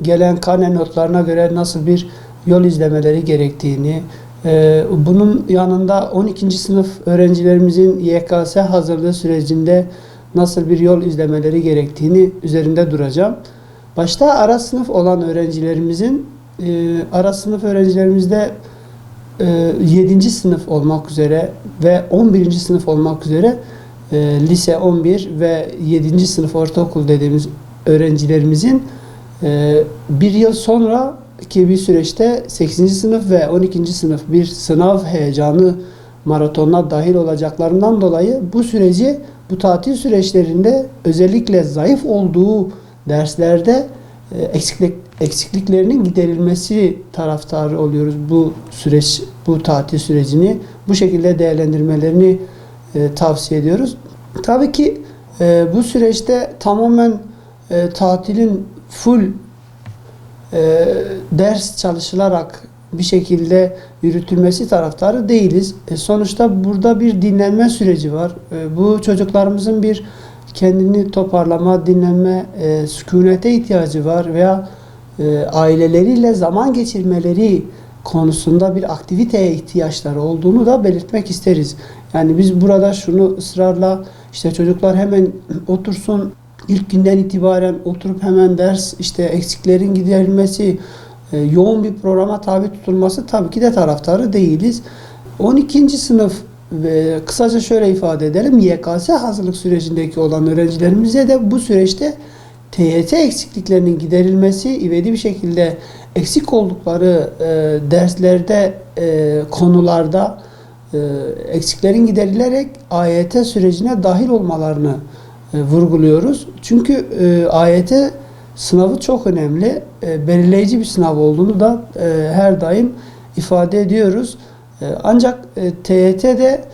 gelen karne notlarına göre nasıl bir yol izlemeleri gerektiğini, bunun yanında 12. sınıf öğrencilerimizin YKS hazırlığı sürecinde nasıl bir yol izlemeleri gerektiğini üzerinde duracağım. Başta ara sınıf olan öğrencilerimizin, ara sınıf öğrencilerimizde 7. sınıf olmak üzere ve 11. sınıf olmak üzere lise 11 ve 7. sınıf ortaokul dediğimiz öğrencilerimizin bir yıl sonra ki bir süreçte 8. sınıf ve 12. sınıf bir sınav heyecanı maratonuna dahil olacaklarından dolayı bu süreci, bu tatil süreçlerinde özellikle zayıf olduğu derslerde eksikliklerinin giderilmesi taraftarı oluyoruz. Bu süreç, bu tatil sürecini bu şekilde değerlendirmelerini tavsiye ediyoruz. Tabii ki bu süreçte tamamen tatilin full ders çalışılarak bir şekilde yürütülmesi taraftarı değiliz. Sonuçta burada bir dinlenme süreci var. Bu çocuklarımızın bir kendini toparlama, dinlenme, sükunete ihtiyacı var veya aileleriyle zaman geçirmeleri konusunda bir aktiviteye ihtiyaçları olduğunu da belirtmek isteriz. Yani biz burada şunu ısrarla işte çocuklar hemen otursun, ilk günden itibaren oturup hemen ders, işte eksiklerin giderilmesi, yoğun bir programa tabi tutulması tabii ki de taraftarı değiliz. 12. sınıf ve kısaca şöyle ifade edelim, YKS hazırlık sürecindeki olan öğrencilerimize de bu süreçte TYT eksikliklerinin giderilmesi, ivedi bir şekilde eksik oldukları derslerde, konularda eksiklerin giderilerek AYT sürecine dahil olmalarını vurguluyoruz. Çünkü AYT sınavı çok önemli, belirleyici bir sınav olduğunu da her daim ifade ediyoruz. Ancak TYT'de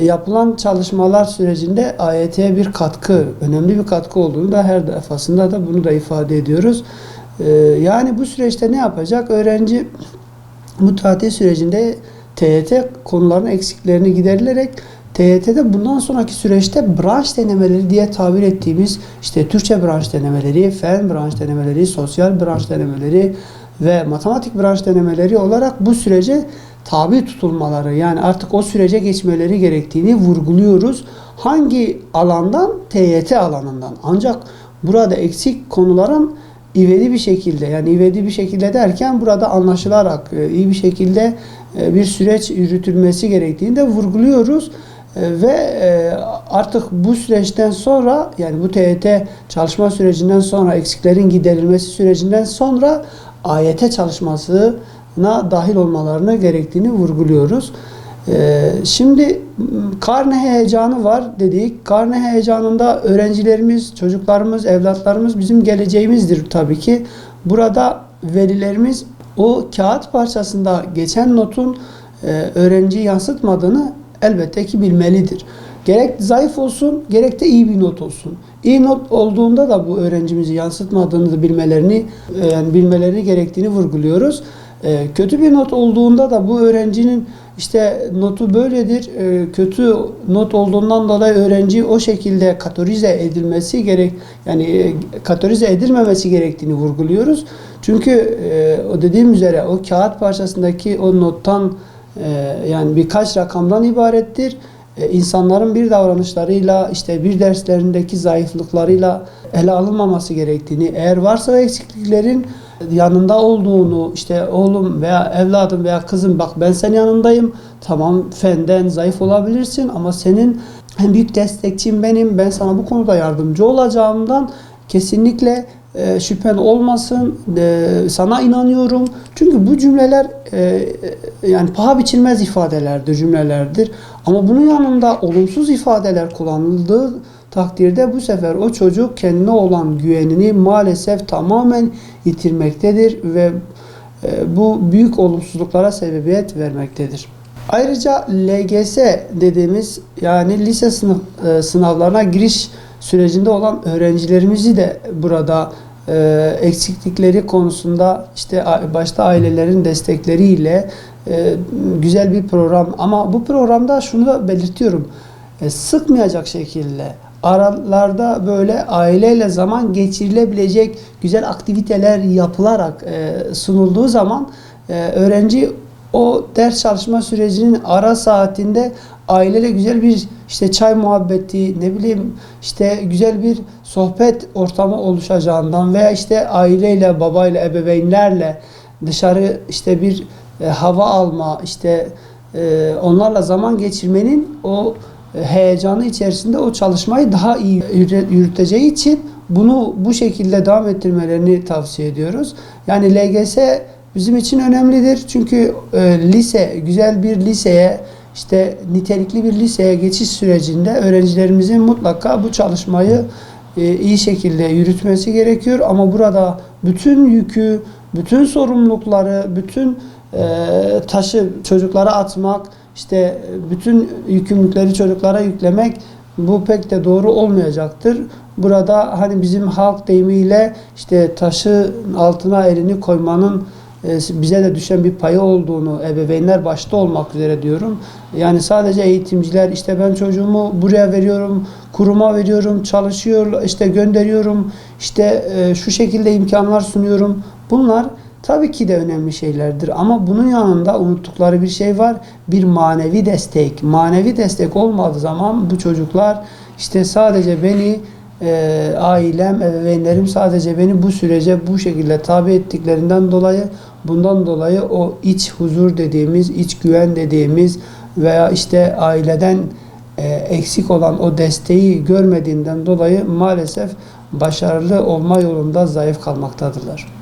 yapılan çalışmalar sürecinde AYT'ye bir katkı, önemli bir katkı olduğunu da her defasında da bunu da ifade ediyoruz. Yani bu süreçte ne yapacak? Öğrenci bu tatil sürecinde TYT konularının eksiklerini giderilerek TYT'de bundan sonraki süreçte branş denemeleri diye tabir ettiğimiz işte Türkçe branş denemeleri, fen branş denemeleri, sosyal branş denemeleri ve matematik branş denemeleri olarak bu sürece tabi tutulmaları, yani artık o sürece geçmeleri gerektiğini vurguluyoruz. Hangi alandan? TYT alanından. Ancak burada eksik konuların ivedi bir şekilde, yani ivedi bir şekilde derken burada anlaşılarak iyi bir şekilde bir süreç yürütülmesi gerektiğini de vurguluyoruz. Ve artık bu süreçten sonra, yani bu TYT çalışma sürecinden sonra, eksiklerin giderilmesi sürecinden sonra AYT çalışmasına dahil olmalarına gerektiğini vurguluyoruz. Şimdi karne heyecanı var dedik. Karne heyecanında öğrencilerimiz, çocuklarımız, evlatlarımız bizim geleceğimizdir tabii ki. Burada velilerimiz o kağıt parçasında geçen notun öğrenciyi yansıtmadığını elbette ki bilmelidir. Gerek zayıf olsun, gerek de iyi bir not olsun. İyi not olduğunda da bu öğrencimizi yansıtmadığını da bilmeleri gerektiğini vurguluyoruz. Kötü bir not olduğunda da bu öğrencinin işte notu böyledir, kötü not olduğundan dolayı öğrenci o şekilde kategorize edilmesi kategorize edilmemesi gerektiğini vurguluyoruz. Çünkü o dediğim üzere o kağıt parçasındaki o nottan yani birkaç rakamdan ibarettir. İnsanların bir davranışlarıyla, işte bir derslerindeki zayıflıklarıyla ele alınmaması gerektiğini, eğer varsa o eksikliklerin yanında olduğunu, işte oğlum veya evladım veya kızım bak ben senin yanındayım, tamam fenden zayıf olabilirsin ama senin en büyük destekçin benim, ben sana bu konuda yardımcı olacağımdan kesinlikle şüphen olmasın, sana inanıyorum. Çünkü bu cümleler yani paha biçilmez ifadelerdir, cümlelerdir. Ama bunun yanında olumsuz ifadeler kullanıldığı takdirde bu sefer o çocuk kendine olan güvenini maalesef tamamen yitirmektedir ve bu büyük olumsuzluklara sebebiyet vermektedir. Ayrıca LGS dediğimiz, yani lise sınavlarına giriş sürecinde olan öğrencilerimizi de burada eksiklikleri konusunda işte başta ailelerin destekleriyle güzel bir program, ama bu programda şunu da belirtiyorum, sıkmayacak şekilde, aralarda böyle aileyle zaman geçirilebilecek güzel aktiviteler yapılarak sunulduğu zaman öğrenci o ders çalışma sürecinin ara saatinde aileyle güzel bir işte çay muhabbeti, ne bileyim işte güzel bir sohbet ortamı oluşacağından veya işte aileyle, babayla, ebeveynlerle dışarı işte bir hava alma, işte onlarla zaman geçirmenin o heyecanı içerisinde o çalışmayı daha iyi yürüteceği için bunu bu şekilde devam ettirmelerini tavsiye ediyoruz. Yani LGS bizim için önemlidir. Çünkü lise, güzel bir liseye, işte nitelikli bir liseye geçiş sürecinde öğrencilerimizin mutlaka bu çalışmayı iyi şekilde yürütmesi gerekiyor. Ama burada bütün yükü, bütün sorumlulukları, bütün taşı çocuklara atmak, işte bütün yükümlülükleri çocuklara yüklemek bu pek de doğru olmayacaktır. Burada hani bizim halk deyimiyle işte taşı altına elini koymanın bize de düşen bir payı olduğunu ebeveynler başta olmak üzere diyorum. Yani sadece eğitimciler işte ben çocuğumu buraya veriyorum, kuruma veriyorum, çalışıyor, işte gönderiyorum, işte şu şekilde imkanlar sunuyorum. Bunlar tabii ki de önemli şeylerdir ama bunun yanında unuttukları bir şey var. Bir manevi destek. Manevi destek olmadığı zaman bu çocuklar işte sadece beni ailem, ebeveynlerim sadece beni bu sürece bu şekilde tabi ettiklerinden dolayı, bundan dolayı o iç huzur dediğimiz, iç güven dediğimiz veya işte aileden eksik olan o desteği görmediğinden dolayı maalesef başarılı olma yolunda zayıf kalmaktadırlar.